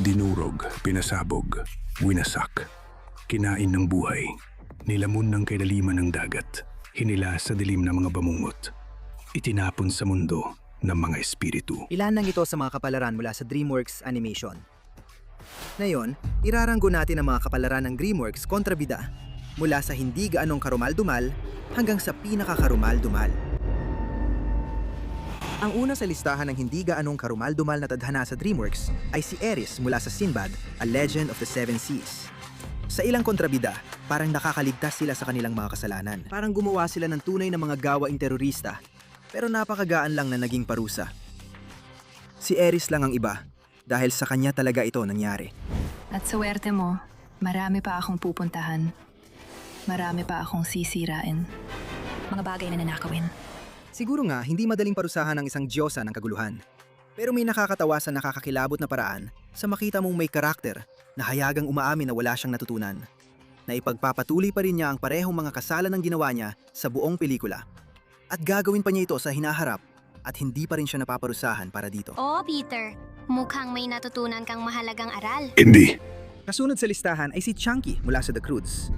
Dinurog, pinasabog, winasak, kinain ng buhay, nilamon ng kailaliman ng dagat, hinila sa dilim ng mga bamungot, itinapon sa mundo ng mga espiritu. Ilan lang ito sa mga kapalaran mula sa DreamWorks Animation. Ngayon, iraranggo natin ang mga kapalaran ng DreamWorks kontrabida mula sa hindi gaanong karumal-dumal hanggang sa pinakakarumal-dumal. Ang una sa listahan ng hindi gaanong karumal-dumal na tadhana sa DreamWorks ay si Eris mula sa Sinbad, A Legend of the Seven Seas. Sa ilang kontrabida, parang nakakaligtas sila sa kanilang mga kasalanan. Parang gumawa sila ng tunay na mga gawaing terorista, pero napakagaan lang na naging parusa. Si Eris lang ang iba, dahil sa kanya talaga ito nangyari. At swerte mo, marami pa akong pupuntahan. Marami pa akong sisirain. Mga bagay na nanakawin. Siguro nga, hindi madaling parusahan ng isang diyosa ng kaguluhan. Pero may nakakatawa sa nakakakilabot na paraan sa makita mong may karakter na hayagang umaamin na wala siyang natutunan. Na ipagpapatuloy pa rin niya ang parehong mga kasalan ng ginawa niya sa buong pelikula. At gagawin pa niya ito sa hinaharap at hindi pa rin siya napaparusahan para dito. Oo, Peter. Mukhang may natutunan kang mahalagang aral. Hindi. Kasunod sa listahan ay si Chunky mula sa The Croods.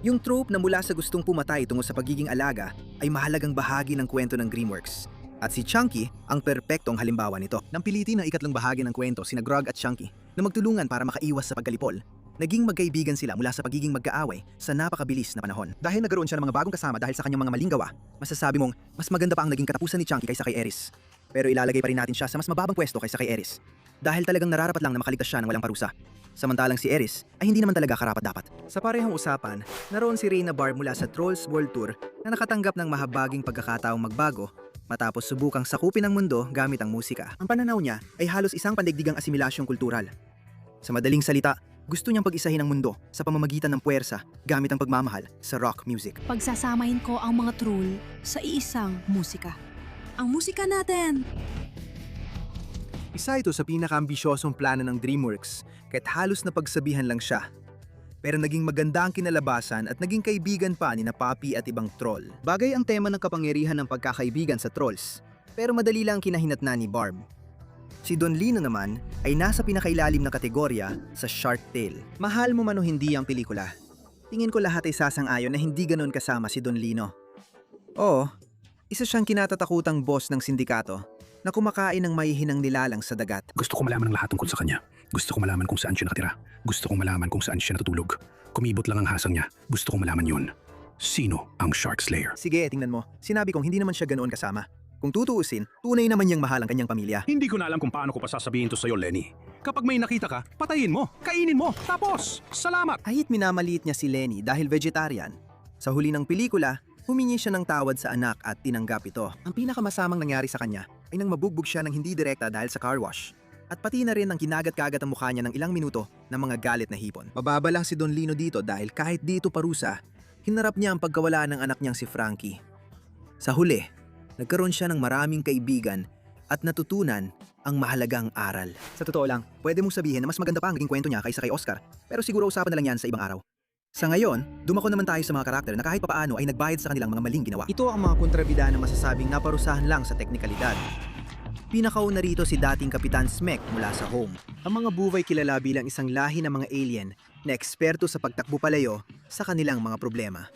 Yung trope na mula sa gustong pumatay tungo sa pagiging alaga ay mahalagang bahagi ng kwento ng DreamWorks. At si Chunky ang perpektong halimbawa nito. Nang pilitin ng ikatlong bahagi ng kwento sina Grog at Chunky na magtulungan para makaiwas sa pagkalipol, naging magkaibigan sila mula sa pagiging magkaaway sa napakabilis na panahon. Dahil nagkaroon siya ng mga bagong kasama dahil sa kanyang mga maling gawa, masasabi mong mas maganda pa ang naging katapusan ni Chunky kaysa kay Eris. Pero ilalagay pa rin natin siya sa mas mababang pwesto kaysa kay Eris. Dahil talagang nararapat lang na makaligtas siya ng walang parusa. Samantalang si Eris ay hindi naman talaga karapat-dapat. Sa parehong usapan, naroon si Reyna Barb mula sa Trolls World Tour na nakatanggap ng mahabaging pagkakataong magbago matapos subukang sakupin ang mundo gamit ang musika. Ang pananaw niya ay halos isang pandaigdigang asimilasyong kultural. Sa madaling salita, gusto niyang pag-isahin ang mundo sa pamamagitan ng puwersa gamit ang pagmamahal sa rock music. Pagsasamahin ko ang mga troll sa iisang musika. Ang musika natin! Isa ito sa pinaka-ambisyosong plano ng DreamWorks kahit halos na pagsabihan lang siya. Pero naging maganda ang kinalabasan at naging kaibigan pa ni na Papi at ibang troll. Bagay ang tema ng kapangyarihan ng pagkakaibigan sa trolls, pero madali lang kinahinatnan ni Barb. Si Don Lino naman ay nasa pinakailalim na kategorya sa Shark Tale. Mahal mo man o hindi ang pelikula, tingin ko lahat ay sasang-ayon na hindi ganon kasama si Don Lino. Oo, isa siyang kinatatakutang boss ng sindikato na kumakain ng mahihinang nilalang sa dagat. Gusto ko malaman ang lahat tungkol sa kanya. Gusto ko malaman kung saan siya nakatira. Gusto kong malaman kung saan siya natutulog. Kumibot lang ang hasang niya. Gusto kong malaman yun. Sino ang Shark Slayer? Sige, tingnan mo. Sinabi kong hindi naman siya ganoon kasama. Kung tutuusin, tunay naman niyang mahal ang kanyang pamilya. Hindi ko na alam kung paano ko pa sasabihin to sa'yo, Lenny. Kapag may nakita ka, patayin mo, kainin mo, tapos, salamat! Kahit minamaliit niya si Lenny dahil vegetarian, sa huli ng pelikula, humingi siya ng tawad sa anak at tinanggap ito. Ang pinakamasamang nangyari sa kanya ay nang mabugbog siya ng hindi direkta dahil sa car wash. At pati na rin ang kinagat-kagat ang mukha niya ng ilang minuto ng mga galit na hipon. Mababa lang si Don Lino dito dahil kahit dito parusa, hinarap niya ang pagkawala ng anak niyang si Frankie. Sa huli, nagkaroon siya ng maraming kaibigan at natutunan ang mahalagang aral. Sa totoo lang, pwede mong sabihin na mas maganda pa ang naging kwento niya kaysa kay Oscar, pero siguro usapan na lang yan sa ibang araw. Sa ngayon, dumako naman tayo sa mga karakter na kahit papaano ay nagbayad sa kanilang mga maling ginawa. Ito ang mga kontrabida na masasabing naparusahan lang sa teknikalidad. Pinakauna rito si dating Kapitan Smek mula sa Home. Ang mga buway kilala bilang isang lahi ng mga alien na eksperto sa pagtakbo palayo sa kanilang mga problema.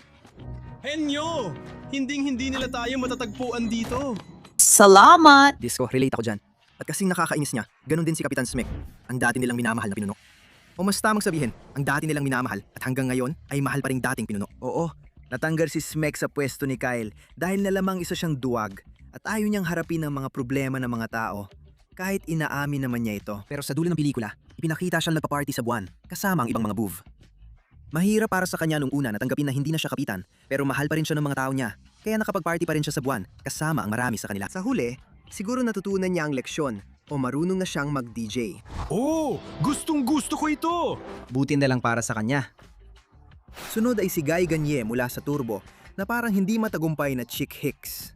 Henyo! Hinding-hindi nila tayo matatagpuan dito. Salamat! Disco, relate ako dyan. At kasing nakakainis niya, ganun din si Kapitan Smek, ang dati nilang minamahal na pinuno. O mas tamang sabihin, ang dati nilang minamahal at hanggang ngayon ay mahal pa ring dating pinuno. Oo, natanggal si Smek sa pwesto ni Kyle dahil nalamang isa siyang duwag at ayaw niyang harapin ang mga problema ng mga tao. Kahit inaamin naman niya ito. Pero sa dulo ng pelikula, ipinakita siyang nagpa-party sa buwan kasama ang ibang mga buv. Mahirap para sa kanya nung una na tanggapin na hindi na siya kapitan, pero mahal pa rin siya ng mga tao niya. Kaya nakapag-party pa rin siya sa buwan kasama ang marami sa kanila. Sa huli, siguro natutunan niya ang leksyon o marunong na siyang mag-DJ. Oh, gustong-gusto ko ito! Buti na lang para sa kanya. Sunod ay si Guy Ganye mula sa Turbo na parang hindi matagumpay na Chick Hicks.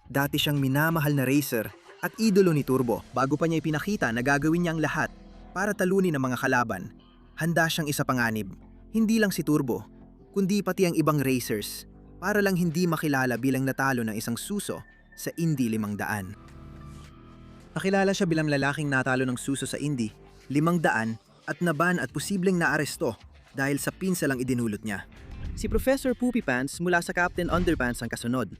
Dati siyang minamahal na racer at idolo ni Turbo. Bago pa niya ipinakita na gagawin niya ang lahat para talunin ang mga kalaban, handa siyang isapanganib. Hindi lang si Turbo, kundi pati ang ibang racers para lang hindi makilala bilang natalo ng isang suso sa Indy 500. Nakilala siya bilang lalaking natalo ng suso sa Indy 500 at naban at posibleng naaresto dahil sa pinsalang idinulot niya. Si Professor Poopy Pants mula sa Captain Underpants ang kasunod.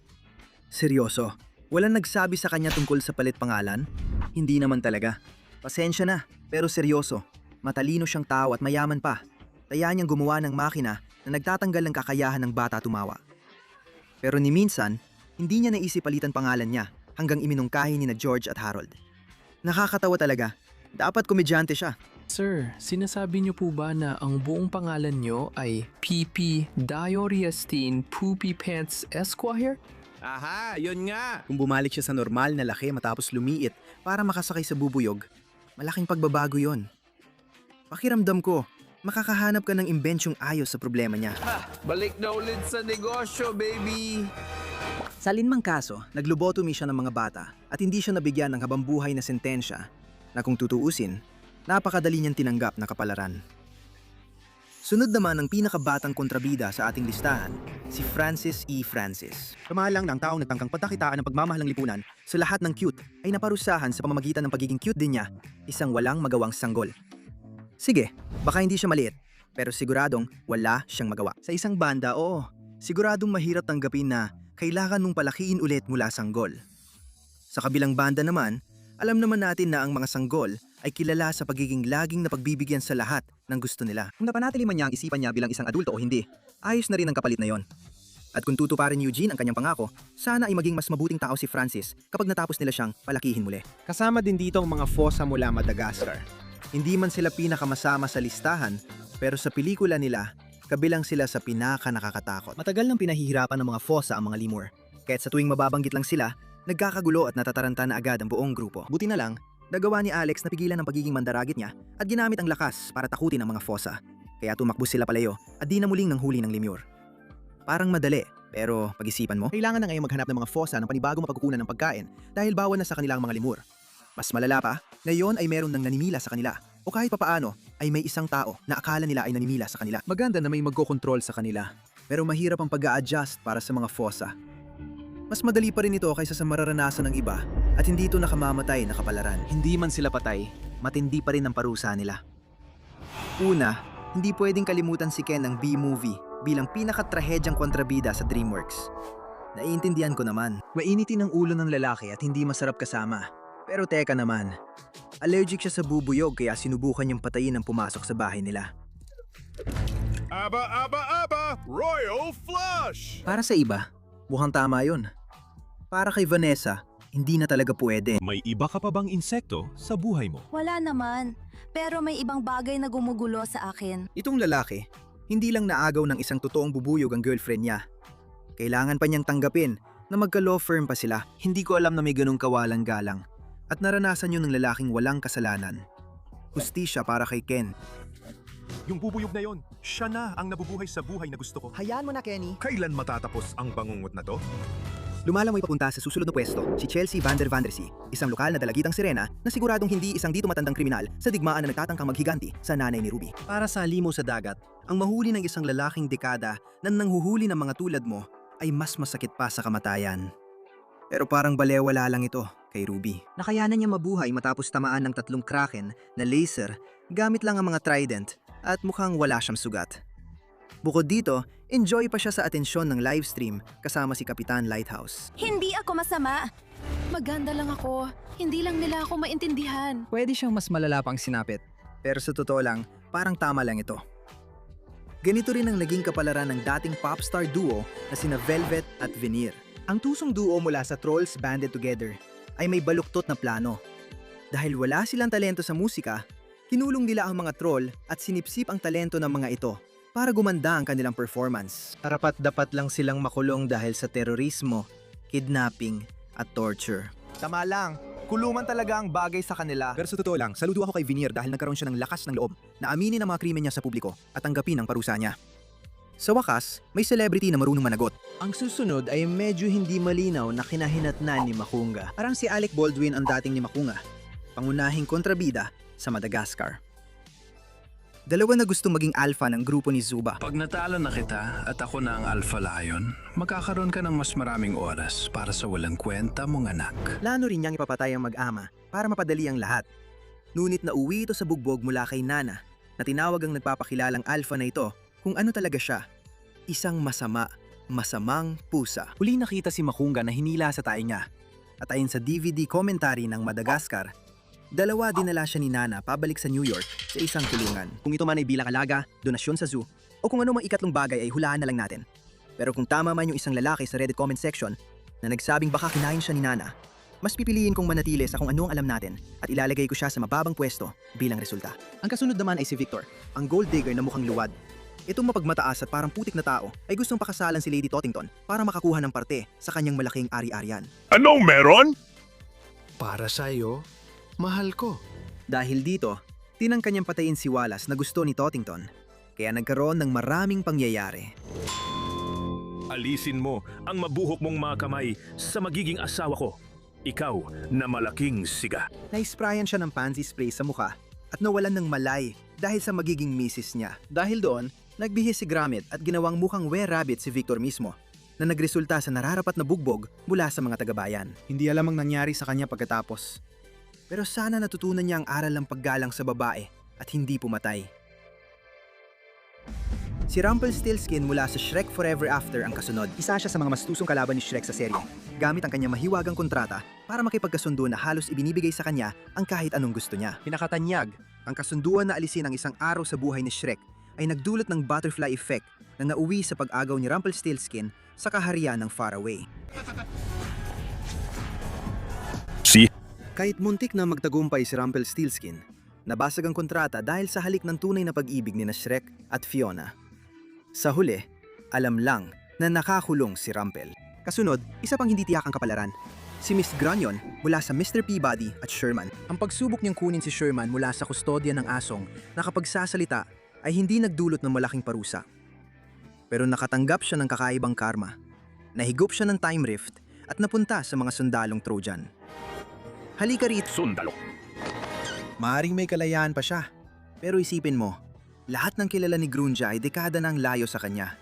Seryoso, walang nagsabi sa kanya tungkol sa palit pangalan? Hindi naman talaga. Pasensya na, pero seryoso. Matalino siyang tao at mayaman pa. Kaya niyang gumawa ng makina na nagtatanggal ng kakayahan ng bata tumawa. Pero ni minsan, hindi niya naisip palitan pangalan niya hanggang iminungkahi ni na George at Harold. Nakakatawa talaga. Dapat komedyante siya. Sir, sinasabi niyo po ba na ang buong pangalan niyo ay P.P. Dioriastine Poopy Pants Esquire? Aha, yun nga! Kung bumalik siya sa normal na laki matapos lumiit para makasakay sa bubuyog, malaking pagbabago yon. Pakiramdam ko, makakahanap ka ng imbentsyong ayos sa problema niya. Balik na ulit sa negosyo, baby! Sa linmang kaso, naglobotomy siya ng mga bata at hindi siya nabigyan ng habambuhay na sentensya na kung tutuusin, napakadali niyang tinanggap na kapalaran. Sunod naman ang pinakabatang kontrabida sa ating listahan, si Francis E. Francis. Kamahalang ng taong nagtangkang pagkakitaan ng pagmamahalang lipunan sa lahat ng cute ay naparusahan sa pamamagitan ng pagiging cute din niya, isang walang magawang sanggol. Sige, baka hindi siya maliit, pero siguradong wala siyang magawa. Sa isang banda, oo, siguradong mahirap tanggapin na kailangan mong palakiin ulit mula sanggol. Sa kabilang banda naman, alam naman natin na ang mga sanggol ay kilala sa pagiging laging napagbibigyan sa lahat ng gusto nila. Kung napanatili man niya ang isipan niya bilang isang adulto o hindi, ayos na rin ang kapalit na yon. At kung tutuparin ni Eugene ang kanyang pangako, sana ay maging mas mabuting tao si Francis kapag natapos nila siyang palakihin muli. Kasama din dito ang mga fossa mula Madagascar. Hindi man sila pinakamasama sa listahan, pero sa pelikula nila, kabilang sila sa pinaka-nakakatakot. Matagal nang pinahihirapan ng mga fossa ang mga lemur. Kahit sa tuwing mababanggit lang sila, nagkakagulo at natataranta na agad ang buong grupo. Buti na lang, nagawa ni Alex na pigilan ang pagiging mandaragit niya at ginamit ang lakas para takutin ang mga fossa. Kaya tumakbo sila palayo at di na muling nanghuli ng lemur. Parang madali, pero pag-isipan mo, kailangan na ngayon maghanap ng mga fossa ng panibagong mapagkukunan ng pagkain dahil bawal na sa kanila ang mga lemur. Mas malala pa, ngayon ay meron ng nanimila sa kanila. O kahit papaano, ay may isang tao na akala nila ay nanimila sa kanila. Maganda na may magkokontrol sa kanila, pero mahirap ang pag-a-adjust para sa mga fossa. Mas madali pa rin ito kaysa sa mararanasan ng iba at hindi ito nakamamatay na kapalaran. Hindi man sila patay, matindi pa rin ang parusa nila. Una, hindi pwedeng kalimutan si Ken ng B-movie bilang pinakatrahedyang kontrabida sa DreamWorks. Naiintindihan ko naman, mainitin ang ulo ng lalaki at hindi masarap kasama. Pero teka naman, allergic siya sa bubuyog kaya sinubukan niyang patayin ang pumasok sa bahay nila. Aba, aba, aba! Royal Flush! Para sa iba, mukhang tama yun. Para kay Vanessa, hindi na talaga pwede. May iba ka pa bang insekto sa buhay mo? Wala naman, pero may ibang bagay na gumugulo sa akin. Itong lalaki, hindi lang naagaw ng isang totoong bubuyog ang girlfriend niya. Kailangan pa niyang tanggapin na magka-law firm pa sila. Hindi ko alam na may ganung kawalang galang. At naranasan yun ng lalaking walang kasalanan. Hustisya para kay Ken. Yung bubuyog na yon, siya na ang nabubuhay sa buhay na gusto ko. Hayaan mo na, Kenny. Kailan matatapos ang bangungot na to? Lumalangoy papunta sa susunod na pwesto, si Chelsea Van der Vandersea, isang lokal na dalagitang sirena na siguradong hindi isang dito matandang kriminal sa digmaan na nagtatangkang maghiganti sa nanay ni Ruby. Para sa limo sa dagat, ang mahuli ng isang lalaking dekada na nanghuhuli ng mga tulad mo ay mas masakit pa sa kamatayan. Pero parang balewala lang ito kay Ruby. Nakayanan niya mabuhay matapos tamaan ng 3 kraken na laser gamit lang ang mga trident at mukhang wala siyang sugat. Bukod dito, enjoy pa siya sa atensyon ng livestream kasama si Kapitan Lighthouse. Hindi ako masama. Maganda lang ako. Hindi lang nila ako maintindihan. Pwede siyang mas malala pang sinapit. Pero sa totoo lang, parang tama lang ito. Ganito rin ang naging kapalaran ng dating popstar duo na sina Velvet at Veneer. Ang tusong duo mula sa Trolls Banded Together ay may baluktot na plano. Dahil wala silang talento sa musika, kinulong nila ang mga troll at sinipsip ang talento ng mga ito para gumanda ang kanilang performance. Karapat-dapat lang silang makulong dahil sa terorismo, kidnapping at torture. Tama lang, kulungan talaga ang bagay sa kanila. Pero sa totoo lang, saludo ako kay Veneer dahil nagkaroon siya ng lakas ng loob na aminin ang mga krimen niya sa publiko at tanggapin ang parusa niya. Sa wakas, may celebrity na marunong managot. Ang susunod ay medyo hindi malinaw na kinahinatnan ni Makunga. Parang si Alec Baldwin ang dating ni Makunga, pangunahing kontrabida sa Madagascar. Dalawa na gustong maging alpha ng grupo ni Zuba. Pag natalo na kita at ako na ang Alpha Lion, magkakaroon ka ng mas maraming oras para sa walang kwenta mong anak. Plano rin niyang ipapatay ang mag-ama para mapadali ang lahat. Ngunit nauwi ito sa bugbog mula kay Nana na tinawag ang nagpapakilalang alpha na ito kung ano talaga siya. Isang masamang pusa. Huli nakita si Makunga na hinila sa tae niya. At ayon sa DVD commentary ng Madagascar, dalawa dinala siya ni Nana pabalik sa New York sa isang kulungan. Kung ito man ay bilang alaga, donasyon sa zoo, o kung ano mang ikatlong bagay ay hulaan na lang natin. Pero kung tama man yung isang lalaki sa Reddit comment section na nagsabing baka kinain siya ni Nana, mas pipiliin kong manatili sa kung ano ang alam natin at ilalagay ko siya sa mababang pwesto bilang resulta. Ang kasunod naman ay si Victor, ang gold digger na mukhang luwad. Itong mapagmataas at parang putik na tao ay gustong pakasalan si Lady Tottington para makakuha ng parte sa kanyang malaking ari-arian. Anong meron? Para sa'yo, mahal ko. Dahil dito, tinang kanyang patayin si Wallace na gusto ni Tottington, kaya nagkaroon ng maraming pangyayari. Alisin mo ang mabuhok mong mga kamay sa magiging asawa ko. Ikaw na malaking siga. Naisprayan siya ng pansy spray sa mukha at nawalan ng malay dahil sa magiging misis niya. Dahil doon, nagbihis si Gromit at ginawang mukhang were-rabbit si Victor mismo na nagresulta sa nararapat na bugbog mula sa mga tagabayan. Hindi alam ang nangyari sa kanya pagkatapos. Pero sana natutunan niya ang aral ng paggalang sa babae at hindi pumatay. Si Rumpelstiltskin mula sa Shrek Forever After ang kasunod. Isa siya sa mga mastusong kalaban ni Shrek sa serye, gamit ang kanyang mahiwagang kontrata para makipagkasundo na halos ibinibigay sa kanya ang kahit anong gusto niya. Pinakatanyag, ang kasunduan na alisin ang isang araw sa buhay ni Shrek ay nagdulot ng butterfly effect na nauwi sa pag-agaw ni Rumpelstiltskin sa kaharian ng Faraway. Kahit muntik na magtagumpay si Rumpelstiltskin, nabasag ang kontrata dahil sa halik ng tunay na pag-ibig ni Shrek at Fiona. Sa huli, alam lang na nakakulong si Rumpel. Kasunod, isa pang hindi tiyak ang kapalaran. Si Miss Grunion mula sa Mr. Peabody at Sherman. Ang pagsubok niyang kunin si Sherman mula sa kustodya ng asong na kapag sasalita ay hindi nagdulot ng malaking parusa. Pero nakatanggap siya ng kakaibang karma. Nahigop siya ng time rift at napunta sa mga sundalong Trojan. Halika rito. Sundalo. Maaring may kalayaan pa siya. Pero isipin mo, lahat ng kilala ni Grunja ay dekada ng layo sa kanya.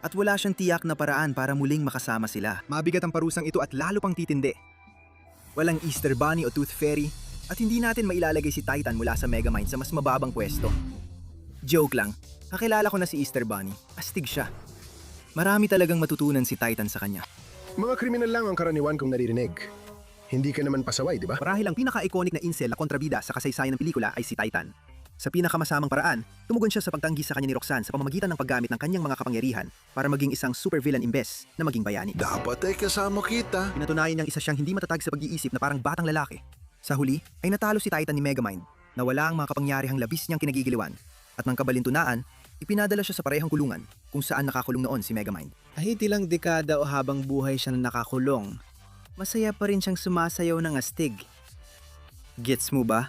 At wala siyang tiyak na paraan para muling makasama sila. Mabigat ang parusang ito at lalo pang titindi. Walang Easter Bunny o Tooth Fairy at hindi natin mailalagay si Titan mula sa Megamind sa mas mababang pwesto. Joke lang, kakilala ko na si Easter Bunny. Astig siya. Marami talagang matutunan si Titan sa kanya. Mga kriminal lang ang karaniwan kong naririnig. Hindi ka naman pasaway, di ba? Marahil ang pinaka-iconic na incel na kontrabida sa kasaysayan ng pelikula ay si Titan. Sa pinakamasamang paraan, tumugon siya sa pagtanggi sa kanya ni Roxanne sa pamamagitan ng paggamit ng kanyang mga kapangyarihan para maging isang supervillain imbes na maging bayani. Dapat ay kasama kita. Pinatunayan niyang isa siyang hindi matatag sa pag-iisip na parang batang lalaki. Sa huli, ay natalo si Titan ni Megamind na wala ang mga kapangyarihang labis niyang kinagigiliwan. At ng kabalintunaan, ipinadala siya sa parehong kulungan kung saan nakakulong noon si Megamind. Kahit ilang dekada o habang buhay siya na nakakulong, masaya pa rin siyang sumasayaw ng astig. Gets mo ba?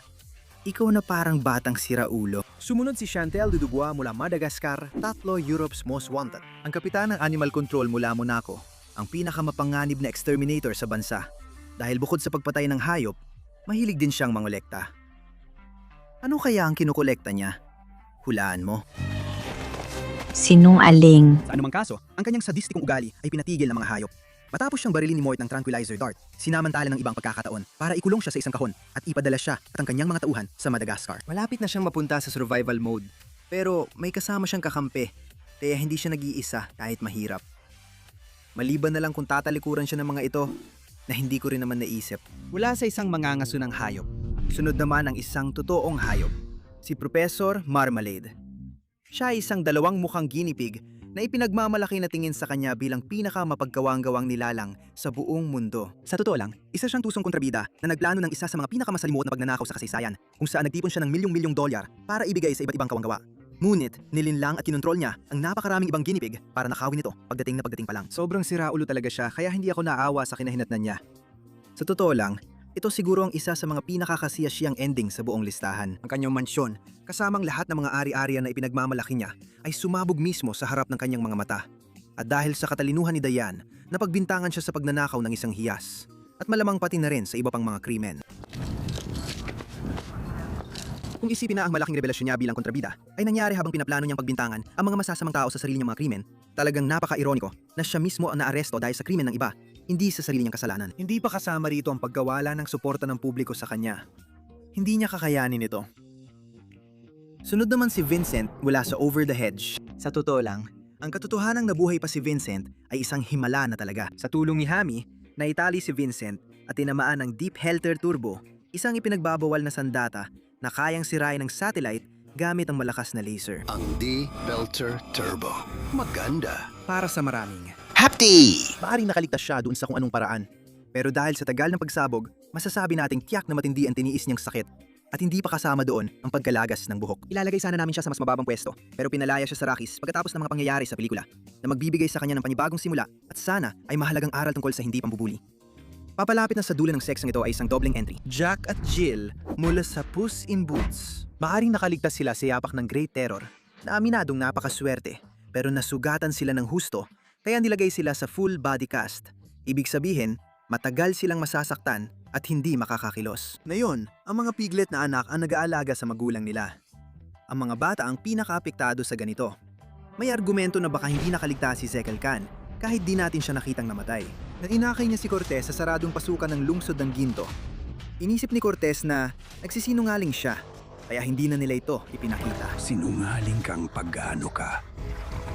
Ikaw na parang batang siraulo. Sumunod si Chantel Dudubois mula Madagascar, tatlo Europe's Most Wanted. Ang kapitan ng Animal Control mula Monaco, ang pinakamapanganib na exterminator sa bansa. Dahil bukod sa pagpatay ng hayop, mahilig din siyang mangolekta. Ano kaya ang kinukolekta niya? Hulaan mo. Sinungaling. Sa anumang kaso, ang kanyang sadistikong ugali ay pinatigil ng mga hayop. Matapos siyang barilin ni Mort ng tranquilizer dart, sinamantala ng ibang pagkakataon para ikulong siya sa isang kahon at ipadala siya at ang kanyang mga tauhan sa Madagascar. Malapit na siyang mapunta sa survival mode, pero may kasama siyang kakampi, kaya hindi siya nag-iisa kahit mahirap. Maliban na lang kung tatalikuran siya ng mga ito na hindi ko rin naman naisip. Mula sa isang mangangaso ng hayop, sunod naman ang isang totoong hayop, si Professor Marmalade. Siya ay isang dalawang mukhang guinea pig na ipinagmamalaki na tingin sa kanya bilang pinakamapagkawang-gawang nilalang sa buong mundo. Sa totoo lang, isa siyang tusong kontrabida na nagplano ng isa sa mga pinakamasalimuot na pagnanakaw sa kasaysayan, kung saan nagtipon siya ng milyong-milyong dolyar para ibigay sa iba't ibang kawanggawa. Ngunit, nilinlang at kinontrol niya ang napakaraming ibang guinea pig para nakawin ito pagdating pa lang. Sobrang siraulo talaga siya kaya hindi ako naawa sa kinahinatnan niya. Sa totoo lang, ito siguro ang isa sa mga pinakakasiyasiyang ending sa buong listahan. Ang kanyang mansyon, kasamang lahat ng mga ari-arian na ipinagmamalaki niya, ay sumabog mismo sa harap ng kanyang mga mata. At dahil sa katalinuhan ni Diane, napagbintangan siya sa pagnanakaw ng isang hiyas. At malamang pati na rin sa iba pang mga krimen. Kung isipin na ang malaking revelasyon niya bilang kontrabida ay nangyari habang pinaplano niyang pagbintangan ang mga masasamang tao sa sarili niyang mga krimen, talagang napaka-ironiko na siya mismo ang naaresto dahil sa krimen ng iba, hindi sa sarili niyang kasalanan. Hindi pa kasama rito ang pagkawala ng suporta ng publiko sa kanya. Hindi niya kakayanin ito. Sunod naman si Vincent mula sa Over the Hedge. Sa totoo lang, ang katotohanang nabuhay pa si Vincent ay isang himala na talaga. Sa tulong ni Hami, naitali si Vincent at tinamaan ng Deep Helter Turbo, isang ipinagbabawal na sandata na kayang sirain ng satellite gamit ang malakas na laser. Ang D-Belter Turbo. Maganda. Para sa maraming, Hapti! maaring nakaligtas siya doon sa kung anong paraan. Pero dahil sa tagal ng pagsabog, masasabi nating tiyak na matindi ang tiniis niyang sakit. At hindi pa kasama doon ang pagkalagas ng buhok. Ilalagay sana namin siya sa mas mababang pwesto, pero pinalaya siya sa Rockies pagkatapos ng mga pangyayari sa pelikula na magbibigay sa kanya ng panibagong simula at sana ay mahalagang aral tungkol sa hindi pambubuli. Papalapit na sa dulo ng seksong ito ay isang doubling entry. Jack at Jill mula sa Puss in Boots. Maaring nakaligtas sila sa yapak ng Great Terror na aminadong napakaswerte, pero nasugatan sila ng husto kaya nilagay sila sa full body cast. Ibig sabihin, matagal silang masasaktan at hindi makakakilos. Ngayon, ang mga piglet na anak ang nag-aalaga sa magulang nila. Ang mga bata ang pinaka-apektado sa ganito. May argumento na baka hindi nakaligtas si Zekel Khan kahit di natin siya nakitang namatay. Nainakay niya si Cortez sa saradong pasukan ng lungsod ng Ginto. Inisip ni Cortez na nagsisinungaling siya, kaya hindi na nila ito ipinakita. Sinungaling kang pag-ano ka.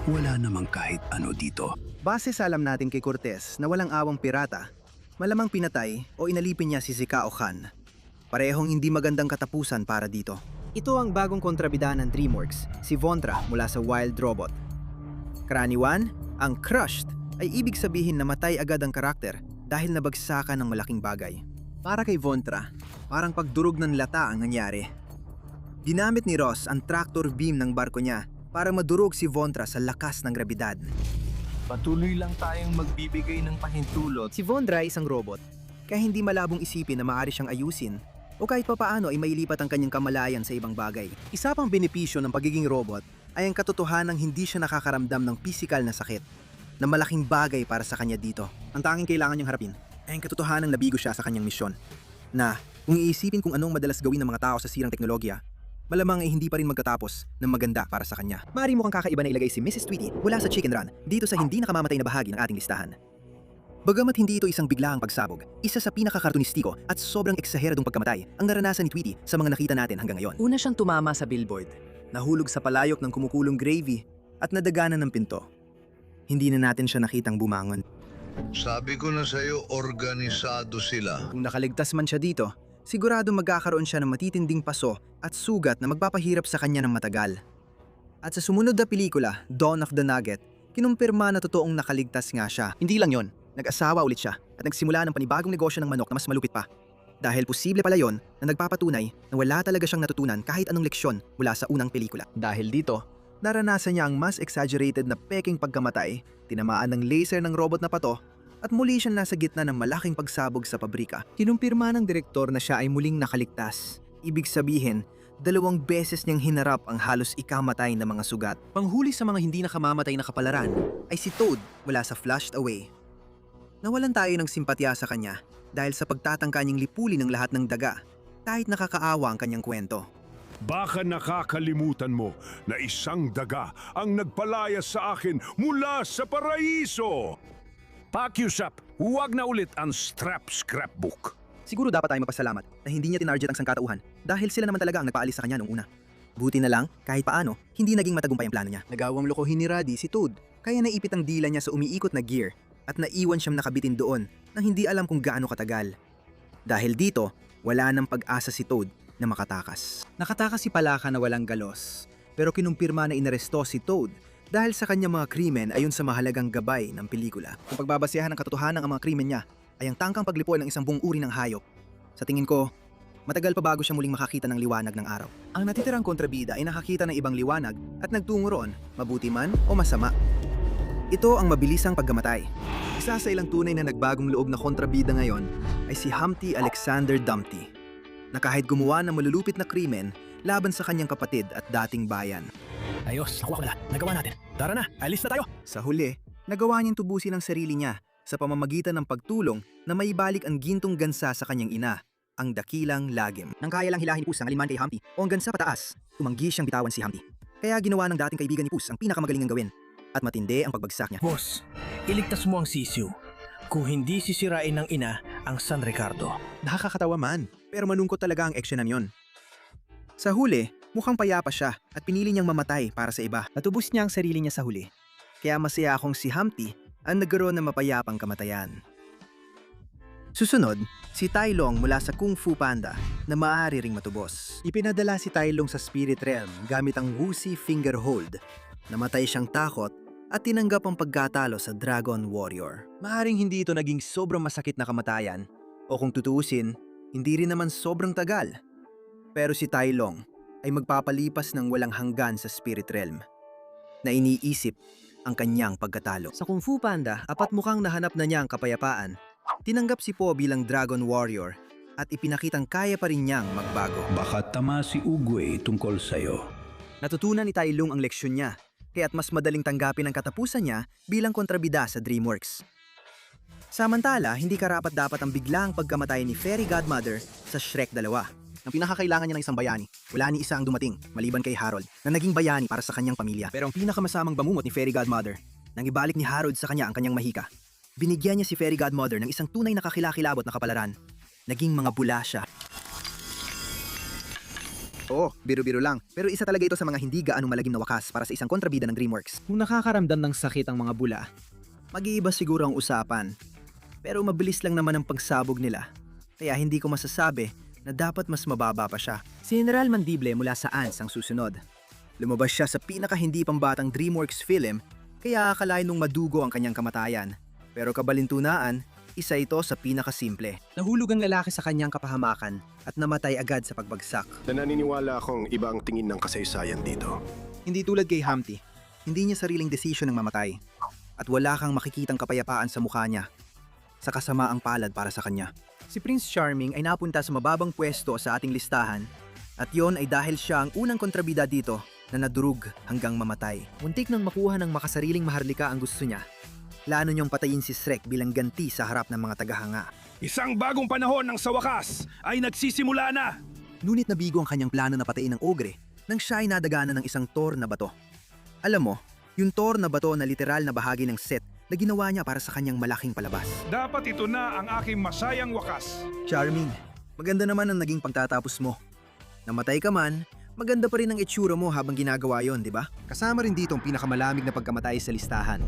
Wala namang kahit ano dito. Base sa alam natin kay Cortez na walang awang pirata, malamang pinatay o inalipin niya si Zikao Khan. Parehong hindi magandang katapusan para dito. Ito ang bagong kontrabida ng DreamWorks, si Vontra mula sa Wild Robot. Karaniwan, ang crushed ay ibig sabihin na matay agad ang karakter dahil nabagsakan ng malaking bagay. Para kay Vontra, parang pagdurog ng lata ang nangyari. Ginamit ni Ross ang tractor beam ng barko niya para madurog si Vontra sa lakas ng grabidad. Patuloy lang tayong magbibigay ng pahintulot. Si Vondra ay isang robot, kaya hindi malabong isipin na maaari siyang ayusin o kahit papaano ay mailipat ang kanyang kamalayan sa ibang bagay. Isa pang benepisyo ng pagiging robot ay ang katotohanang hindi siya nakakaramdam ng pisikal na sakit, na malaking bagay para sa kanya dito. Ang tanging kailangan niyang harapin ay ang katotohanang nabigo siya sa kanyang misyon, na kung iisipin kung anong madalas gawin ng mga tao sa sirang teknolohiya, malamang ay hindi pa rin magkatapos ng maganda para sa kanya. Maaari mo kang kakaiba na ilagay si Mrs. Tweety mula sa Chicken Run dito sa hindi nakamamatay na bahagi ng ating listahan. Bagamat hindi ito isang biglaang pagsabog, isa sa pinakakartunistiko at sobrang eksaheradong pagkamatay ang naranasan ni Tweety sa mga nakita natin hanggang ngayon. Una siyang tumama sa billboard, nahulog sa palayok ng kumukulong gravy at nadaganan ng pinto. Hindi na natin siya nakitang bumangon. Sabi ko na sa'yo, organisado sila. Kung nakaligtas man siya dito, sigurado magkakaroon siya ng matitinding paso at sugat na magpapahirap sa kanya ng matagal. At sa sumunod na pelikula, Dawn of the Nugget, kinumpirma na totoong nakaligtas nga siya. Hindi lang yon, nag-asawa ulit siya at nagsimula ng panibagong negosyo ng manok na mas malupit pa. Dahil posible pala yon na nagpapatunay na wala talaga siyang natutunan kahit anong leksyon mula sa unang pelikula. Dahil dito, naranasan niya ang mas exaggerated na peking pagkamatay, tinamaan ng laser ng robot na pato, at muli siyang nasa gitna ng malaking pagsabog sa pabrika. Kinumpirma ng direktor na siya ay muling nakaligtas. Ibig sabihin, 2 beses niyang hinarap ang halos ikamatay na mga sugat. Panghuli sa mga hindi nakamamatay na kapalaran ay si Toad mula sa Flushed Away. Nawalan tayo ng simpatya sa kanya dahil sa pagtatangka niyang lipulin ng lahat ng daga, kahit nakakaawa ang kanyang kwento. Baka nakakalimutan mo na isang daga ang nagpalaya sa akin mula sa paraiso. Pakiusap, huwag na ulit ang scrapbook. Siguro dapat tayo mapasalamat na hindi niya tinarget ang sangkatauhan dahil sila naman talaga ang nagpaalis sa kanya nung una. Buti na lang, kahit paano, hindi naging matagumpay ang plano niya. Nagawang lokohin ni Roddy si Toad, kaya naipit ang dila niya sa umiikot na gear at naiwan siyang nakabitin doon nang hindi alam kung gaano katagal. Dahil dito, wala nang pag-asa si Toad na makatakas. Nakatakas si Palaka na walang galos, pero kinumpirma na inaresto si Toad dahil sa kanyang mga krimen ayon sa mahalagang gabay ng pelikula. Kung pagbabasehan ng katotohanan ang mga krimen niya ay ang tangkang paglipol ng isang buong uri ng hayop. Sa tingin ko, matagal pa bago siya muling makakita ng liwanag ng araw. Ang natitirang kontrabida ay nakakita ng ibang liwanag at nagtungo roon, mabuti man o masama. Ito ang mabilisang pagkamatay. Isa sa ilang tunay na nagbagong loob na kontrabida ngayon ay si Humpty Alexander Dumpty, na kahit gumawa ng malulupit na krimen laban sa kanyang kapatid at dating bayan. Ayos, nakuha ko na. Nagawa natin. Tara na, alis na tayo. Sa huli, nagawa niyang tubusin ang sarili niya sa pamamagitan ng pagtulong na maibalik ang gintong gansa sa kanyang ina, ang dakilang lagim. Nang kaya lang hilahin ni Puss ang aliman kay Humpty o ang gansa pataas, tumanggi siyang bitawan si Humpty. Kaya ginawa ng dating kaibigan ni Puss ang pinakamagaling ang gawin at matindi ang pagbagsak niya. Boss, iligtas mo ang sisiw. Kung hindi sisirain ng ina ang San Ricardo. Nakakatawa man, pero manungkot talaga ang aksyonan yon. Sa huli, mukhang payapa siya at pinili niyang mamatay para sa iba. Natubos niya ang sarili niya sa huli. Kaya masaya akong si Humpty ang nagkaroon ng mapayapang kamatayan. Susunod, si Tai Long mula sa Kung Fu Panda na maaari ring matubos. Ipinadala si Tai Long sa Spirit Realm gamit ang Wuxi Finger Hold. Namatay siyang takot at tinanggap ang pagkatalo sa Dragon Warrior. Maaring hindi ito naging sobrang masakit na kamatayan o kung tutuusin, hindi rin naman sobrang tagal. Pero si Tai Long ay magpapalipas ng walang hanggan sa Spirit Realm na iniisip ang kanyang pagkatalo. Sa Kung Fu Panda, apat mukhang nahanap na niya ang kapayapaan. Tinanggap si Po bilang Dragon Warrior at ipinakitang kaya pa rin niyang magbago. Baka tama si Ugwe tungkol sa'yo. Natutunan ni Tai Lung ang leksyon niya, kaya't mas madaling tanggapin ang katapusan niya bilang kontrabida sa DreamWorks. Samantala, hindi karapat-dapat ang biglang pagkamatay ni Fairy Godmother sa Shrek 2. Ang pinakakailangan niya ng isang bayani, wala ni isa ang dumating, maliban kay Harold, na naging bayani para sa kanyang pamilya. Pero ang pinakamasamang bangungot ni Fairy Godmother, nang ibalik ni Harold sa kanya ang kanyang mahika. Binigyan niya si Fairy Godmother ng isang tunay na kakilakilabot na kapalaran. Naging mga bula siya. Oo, biro-biro lang. Pero isa talaga ito sa mga hindi gaanong malagim na wakas para sa isang kontrabida ng DreamWorks. Kung nakakaramdam ng sakit ang mga bula, mag-iiba siguro ang usapan. Pero mabilis lang naman ang pagsabog nila. Kaya hindi ko masasabi na dapat mas mababa pa siya. Si General Mandible mula sa Ants ang susunod. Lumabas siya sa pinaka-hindi pambatang DreamWorks film, kaya akalain nung madugo ang kanyang kamatayan. Pero kabalintunaan, isa ito sa pinakasimple. Nahulog ang lalaki sa kanyang kapahamakan at namatay agad sa pagbagsak. Na naniniwala akong iba ang tingin ng kasaysayan dito. Hindi tulad kay Humpty, hindi niya sariling desisyon ng mamatay. At wala kang makikitang kapayapaan sa mukha niya. Sa kasamaang palad para sa kanya. Si Prince Charming ay napunta sa mababang pwesto sa ating listahan at yon ay dahil siya ang unang kontrabida dito na nadurug hanggang mamatay. Muntik nang makuha ng makasariling maharlika ang gusto niya. Plano niyong patayin si Shrek bilang ganti sa harap ng mga tagahanga. Isang bagong panahon ng sa wakas ay nagsisimula na! Ngunit nabigo ang kanyang plano na patayin ng ogre nang siya ay nadaganan ng isang Thor na bato. Alam mo, yung Thor na bato na literal na bahagi ng set na ginawa niya para sa kanyang malaking palabas. Dapat ito na ang aking masayang wakas. Charming, maganda naman ang naging pagtatapos mo. Namatay ka man, maganda pa rin ang itsura mo habang ginagawa yon, di ba? Kasama rin dito ang pinakamalamig na pagkamatay sa listahan.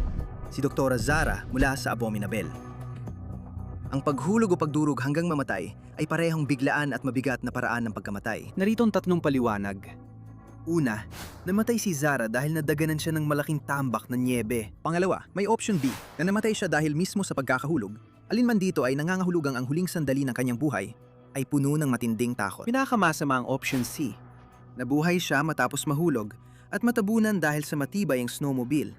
Si Dr. Zara mula sa Abominable. Ang paghulog o pagdurog hanggang mamatay ay parehong biglaan at mabigat na paraan ng pagkamatay. Narito ang tatlong paliwanag. Una, namatay si Zara dahil nadaganan siya ng malaking tambak na niebe. Pangalawa, may option B na namatay siya dahil mismo sa pagkakahulog. Alinman dito ay nangangahulugang ang huling sandali ng kanyang buhay ay puno ng matinding takot. Pinakamasama ang option C. Nabuhay siya matapos mahulog at matabunan dahil sa matibay ang snowmobile.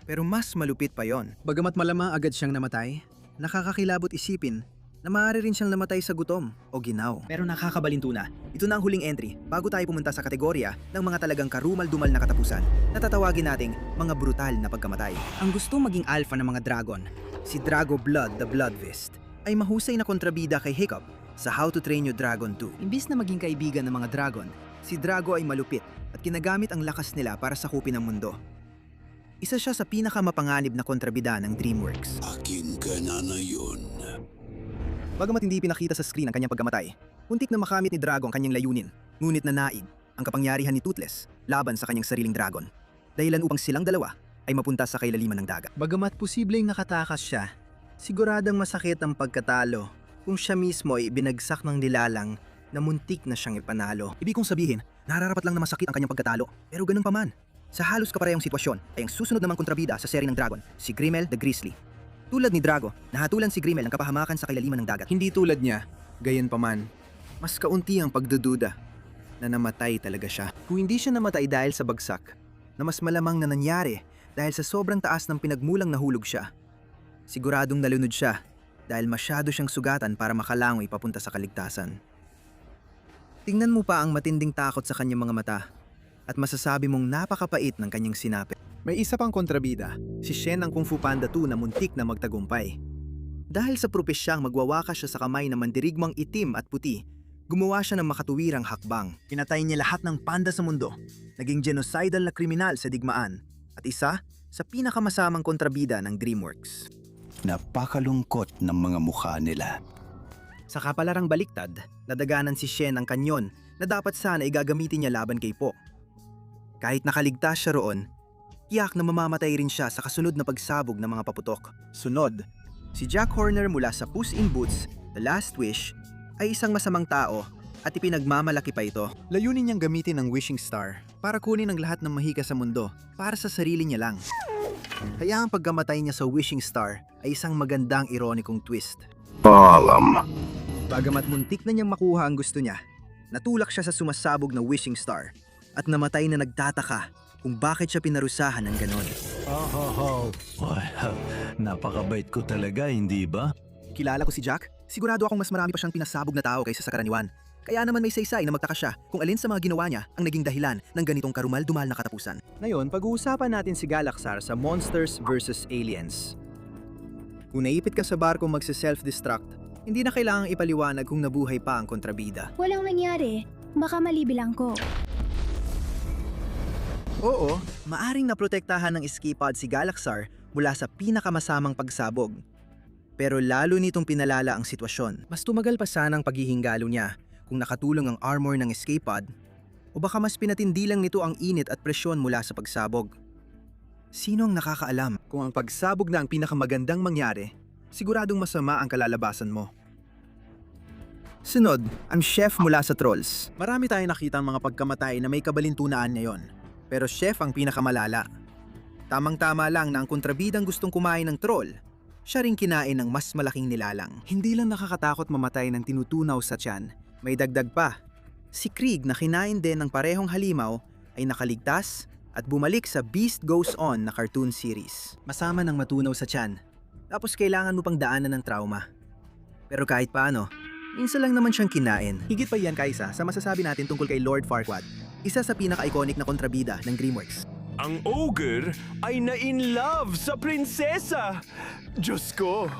Pero mas malupit pa yon. Bagamat malamang agad siyang namatay, nakakakilabot isipin na maaari rin siyang namatay sa gutom o ginaw. Pero nakakabalintuna, ito na ang huling entry bago tayo pumunta sa kategorya ng mga talagang karumal-dumal na katapusan na tatawagin nating mga brutal na pagkamatay. Ang gustong maging alpha ng mga dragon, si Drago Blood the Bloodfist, ay mahusay na kontrabida kay Hiccup sa How to Train Your Dragon 2. Imbis na maging kaibigan ng mga dragon, si Drago ay malupit at kinagamit ang lakas nila para sakupin ang mundo. Isa siya sa pinakamapanganib na kontrabida ng DreamWorks. Akin ka na yun. Bagamat hindi pinakita sa screen ang kanyang pagkamatay, muntik na makamit ni Drago ang kanyang layunin, ngunit nanaig ang kapangyarihan ni Toothless laban sa kanyang sariling dragon, dahilan upang silang dalawa ay mapunta sa kailaliman ng dagat. Bagamat posibleng nakatakas siya, siguradang masakit ang pagkatalo kung siya mismo ay binagsak ng nilalang na muntik na siyang ipanalo. Ibig kong sabihin, nararapat lang na masakit ang kanyang pagkatalo, pero ganun pa man. Sa halos kaparehong sitwasyon ay ang susunod namang kontrabida sa seri ng Dragon, si Grimmel the Grizzly. Tulad ni Drago, nahatulan si Grimmel ang kapahamakan sa kailaliman ng dagat. Hindi tulad niya, gayon pa man, mas kaunti ang pagdududa na namatay talaga siya. Kung hindi siya namatay dahil sa bagsak, na mas malamang na nangyari dahil sa sobrang taas ng pinagmulang nahulog siya, siguradong nalunod siya dahil masyado siyang sugatan para makalangoy papunta sa kaligtasan. Tingnan mo pa ang matinding takot sa kanyang mga mata at masasabi mong napakapait ng kanyang sinapi. May isa pang kontrabida, si Shen ng Kung Fu Panda 2 na muntik na magtagumpay. Dahil sa propesyang magwawakas siya sa kamay na mandirigmang itim at puti, gumawa siya ng makatuwirang hakbang. Pinatay niya lahat ng panda sa mundo, naging genocidal na kriminal sa digmaan, at isa sa pinakamasamang kontrabida ng DreamWorks. Napakalungkot ng mga mukha nila. Sa kapalarang baliktad, nadaganan si Shen ang kanyon na dapat sana ay gagamitin niya laban kay Po. Kahit nakaligtas siya roon, tiyak na mamamatay rin siya sa kasunod na pagsabog ng mga paputok. Sunod, si Jack Horner mula sa Puss in Boots, The Last Wish, ay isang masamang tao at ipinagmamalaki pa ito. Layunin niyang gamitin ang Wishing Star para kunin ang lahat ng mahika sa mundo para sa sarili niya lang. Kaya ang pagkamatay niya sa Wishing Star ay isang magandang ironikong twist. Paalam. Bagamat muntik na niyang makuha ang gusto niya, natulak siya sa sumasabog na Wishing Star at namatay na nagtataka kung bakit siya pinarusahan ng ganon. Napakabait ko talaga, hindi ba? Kilala ko si Jack, sigurado akong mas marami pa siyang pinasabog na tao kaysa sa karaniwan. Kaya naman may saysay na magtaka siya kung alin sa mga ginawa niya ang naging dahilan ng ganitong karumal-dumal na katapusan. Ngayon, pag-uusapan natin si Galaxar sa Monsters vs. Aliens. Kung naipit ka sa barko magse-self-destruct, hindi na kailangang ipaliwanag kung nabuhay pa ang kontrabida. Walang nangyari. Baka malibilang ko. Oo, maaring naprotektahan ng escape pod si Galaxar mula sa pinakamasamang pagsabog. Pero lalo nitong pinalala ang sitwasyon. Mas tumagal pa sana ang paghihingalo niya kung nakatulong ang armor ng escape pod, o baka mas pinatindi lang nito ang init at presyon mula sa pagsabog. Sino ang nakakaalam kung ang pagsabog na ang pinakamagandang mangyari, siguradong masama ang kalalabasan mo. Sunod, ang chef mula sa Trolls. Marami tayong nakitang mga pagkamatay na may kabalintunaan ngayon, pero chef ang pinakamalala. Tamang-tama lang na ang kontrabidang gustong kumain ng troll, siya ring kinain ng mas malaking nilalang. Hindi lang nakakatakot mamatay ng tinutunaw sa tiyan, may dagdag pa. Si Krieg na kinain din ng parehong halimaw ay nakaligtas at bumalik sa Beast Goes On na cartoon series. Masama ng matunaw sa tiyan, tapos kailangan mo pang daanan ng trauma. Pero kahit paano, minsan lang naman siyang kinain. Higit pa yan kaysa sa masasabi natin tungkol kay Lord Farquaad, isa sa pinaka-iconic na kontrabida ng DreamWorks. Ang ogre ay na-in-love sa prinsesa! Diyos ko!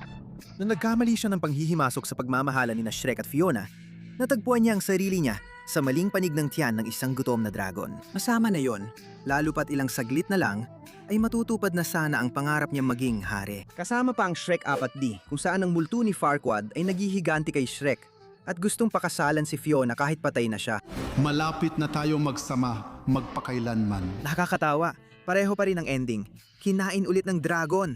Nung nagkamali siya ng panghihimasok sa pagmamahalan ni Shrek at Fiona, natagpuan niya ang sarili niya sa maling panig ng tiyan ng isang gutom na dragon. Masama na yon, lalo pat ilang saglit na lang, ay matutupad na sana ang pangarap niya maging hari. Kasama pa ang Shrek 4D, kung saan ang multo ni Farquaad ay naghihiganti kay Shrek at gustong pakasalan si Fiona kahit patay na siya. Malapit na tayo magsama, magpakailanman. Nakakatawa, pareho pa rin ang ending. Kinain ulit ng dragon.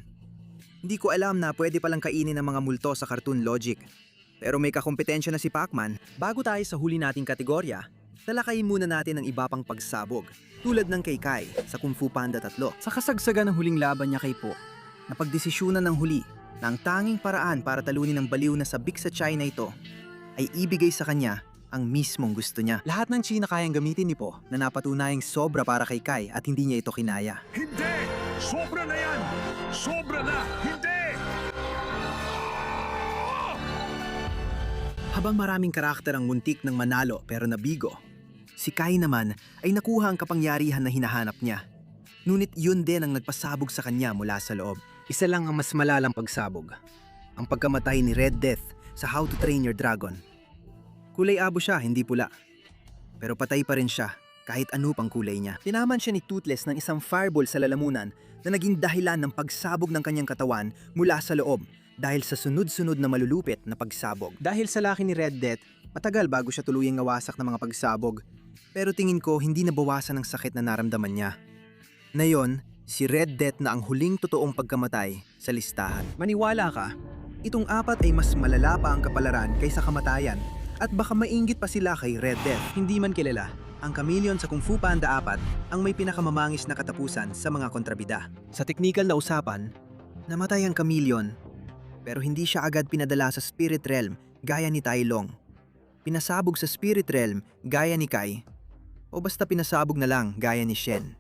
Hindi ko alam na pwede palang kainin ng mga multo sa cartoon logic. Pero may kakompetensya na si Pac-Man. Bago tayo sa huli nating kategorya, talakayin muna natin ang iba pang pagsabog. Tulad ng kay Kai sa Kung Fu Panda 3. Sa kasagsagan ng huling laban niya kay Po, napagdesisyunan ng huli na ang tanging paraan para talunin ang baliw na sabik sa China ito ay ibigay sa kanya ang mismong gusto niya. Lahat ng China kayang gamitin ni Po na napatunayang sobra para kay Kai at hindi niya ito kinaya. Hindi! Sobra na yan! Sobra na! Hindi! Habang maraming karakter ang muntik ng manalo pero nabigo, si Kai naman ay nakuha ang kapangyarihan na hinahanap niya. Ngunit yun din ang nagpasabog sa kanya mula sa loob. Isa lang ang mas malalang pagsabog. Ang pagkamatay ni Red Death sa How to Train Your Dragon. Kulay abo siya, hindi pula. Pero patay pa rin siya kahit ano pang kulay niya. Tinaman siya ni Toothless ng isang fireball sa lalamunan na naging dahilan ng pagsabog ng kanyang katawan mula sa loob dahil sa sunod-sunod na malulupit na pagsabog. Dahil sa laki ni Red Death, matagal bago siya tuluyang nawasak ng mga pagsabog. Pero tingin ko hindi nabawasan ang sakit na naramdaman niya. Ngayon, si Red Death na ang huling totoong pagkamatay sa listahan. Maniwala ka, itong 4 ay mas malala pa ang kapalaran kaysa kamatayan at baka mainggit pa sila kay Red Death. Hindi man kilala, ang Chameleon sa Kung Fu Panda 4 ang may pinakamamangis na katapusan sa mga kontrabida. Sa teknikal na usapan, namatay ang Chameleon pero hindi siya agad pinadala sa Spirit Realm gaya ni Tai Long. Pinasabog sa Spirit Realm gaya ni Kai o basta pinasabog na lang gaya ni Shen.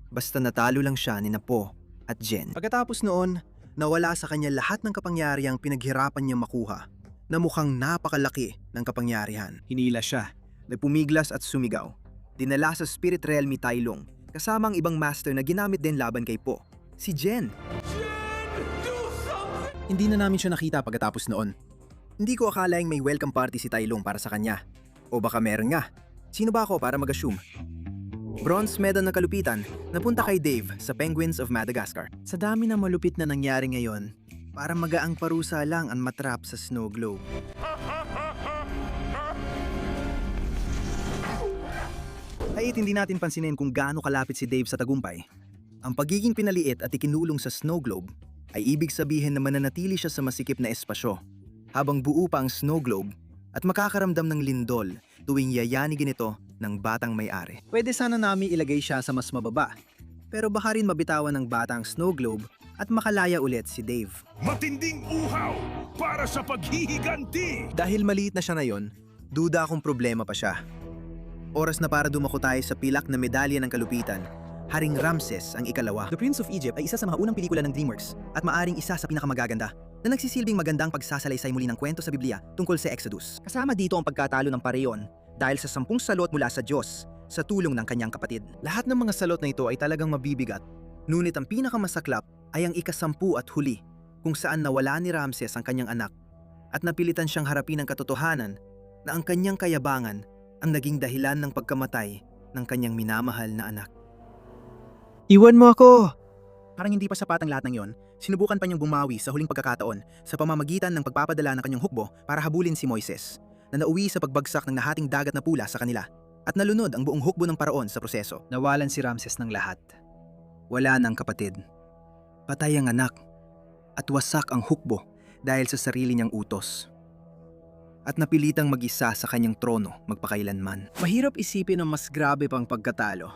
Basta natalo lang siya ni Po at Jen. Pagkatapos noon, nawala sa kanya lahat ng kapangyarihang pinaghirapan niyang makuha na mukhang napakalaki ng kapangyarihan. Hinila siya, nagpumiglas at sumigaw. Dinala sa Spirit Realm ni Tai Long kasama ang ibang master na ginamit din laban kay Po, si Jen. Hindi na namin siya nakita pagkatapos noon. Hindi ko akalaing may welcome party si Tai Long para sa kanya. O baka meron nga. Sino ba ako para mag-assume? Bronze medal na kalupitan, napunta kay Dave sa Penguins of Madagascar. Sa dami ng malupit na nangyari ngayon, para magaang parusa lang ang matrap sa snow globe. Kahit hindi natin pansinin kung gaano kalapit si Dave sa tagumpay, ang pagiging pinaliit at ikinulong sa snow globe ay ibig sabihin na mananatili siya sa masikip na espasyo habang buo pa ang snow globe at makakaramdam ng lindol tuwing yayanigin ito ng batang may-ari. Pwede sana namin ilagay siya sa mas mababa, pero baka rin mabitawan ng batang snow globe at makalaya ulit si Dave. Matinding uhaw para sa paghihiganti! Dahil maliit na siya ngayon, duda akong problema pa siya. Oras na para dumako tayo sa pilak na medalya ng kalupitan, Haring Ramses ang ikalawa. The Prince of Egypt ay isa sa mga unang pelikula ng DreamWorks at maaring isa sa pinakamagaganda na nagsisilbing magandang pagsasalaysay muli ng kwento sa Biblia tungkol sa Exodus. Kasama dito ang pagkatalo ng pareyon dahil sa 10 salot mula sa Diyos sa tulong ng kanyang kapatid. Lahat ng mga salot na ito ay talagang mabibigat, ngunit ang pinakamasaklap ay ang ika-10 at huli kung saan nawala ni Ramses ang kanyang anak at napilitan siyang harapin ang katotohanan na ang kanyang kayabangan ang naging dahilan ng pagkamatay ng kanyang minamahal na anak. Iwan mo ako! Parang hindi pa sapat ang lahat ng yon, sinubukan pa niyang bumawi sa huling pagkakataon sa pamamagitan ng pagpapadala ng kanyang hukbo para habulin si Moises, na nauwi sa pagbagsak ng nahating dagat na pula sa kanila, at nalunod ang buong hukbo ng paraon sa proseso. Nawalan si Ramses ng lahat. Wala ng kapatid. Patay ang anak, at wasak ang hukbo dahil sa sarili niyang utos. At napilitang mag-isa sa kanyang trono magpakailanman. Mahirap isipin ang mas grabe pang pagkatalo.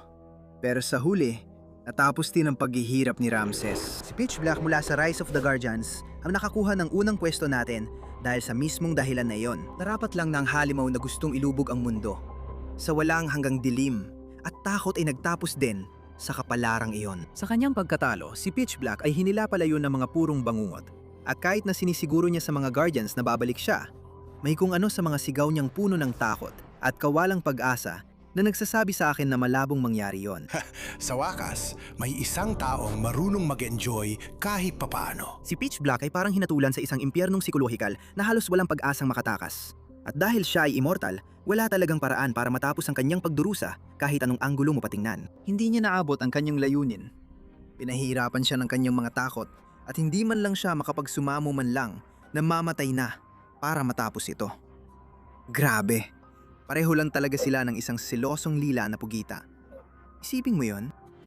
Pero sa huli, natapos din ang paghihirap ni Ramses. Si Pitch Black mula sa Rise of the Guardians ang nakakuha ng unang pwesto natin dahil sa mismong dahilan na iyon. Narapat lang ng halimaw na gustong ilubog ang mundo sa walang hanggang dilim at takot ay nagtapos din sa kapalarang iyon. Sa kanyang pagkatalo, si Pitch Black ay hinilapalayon ng mga purong bangungot. At kahit na sinisiguro niya sa mga Guardians na babalik siya, may kung ano sa mga sigaw niyang puno ng takot at kawalang pag-asa na nagsasabi sa akin na malabong mangyari yon. Sa wakas, may isang taong marunong mag-enjoy kahit papaano. Si Pitch Black ay parang hinatulan sa isang impyernong psikolohikal na halos walang pag-asang makatakas. At dahil siya ay immortal, wala talagang paraan para matapos ang kanyang pagdurusa kahit anong anggulo mo patingnan. Hindi niya naabot ang kanyang layunin. Pinahihirapan siya ng kanyang mga takot at hindi man lang siya makapagsumamo man lang na mamatay na para matapos ito. Grabe. Pareho lang talaga sila ng isang silosong lila na pugita. Isipin mo yon,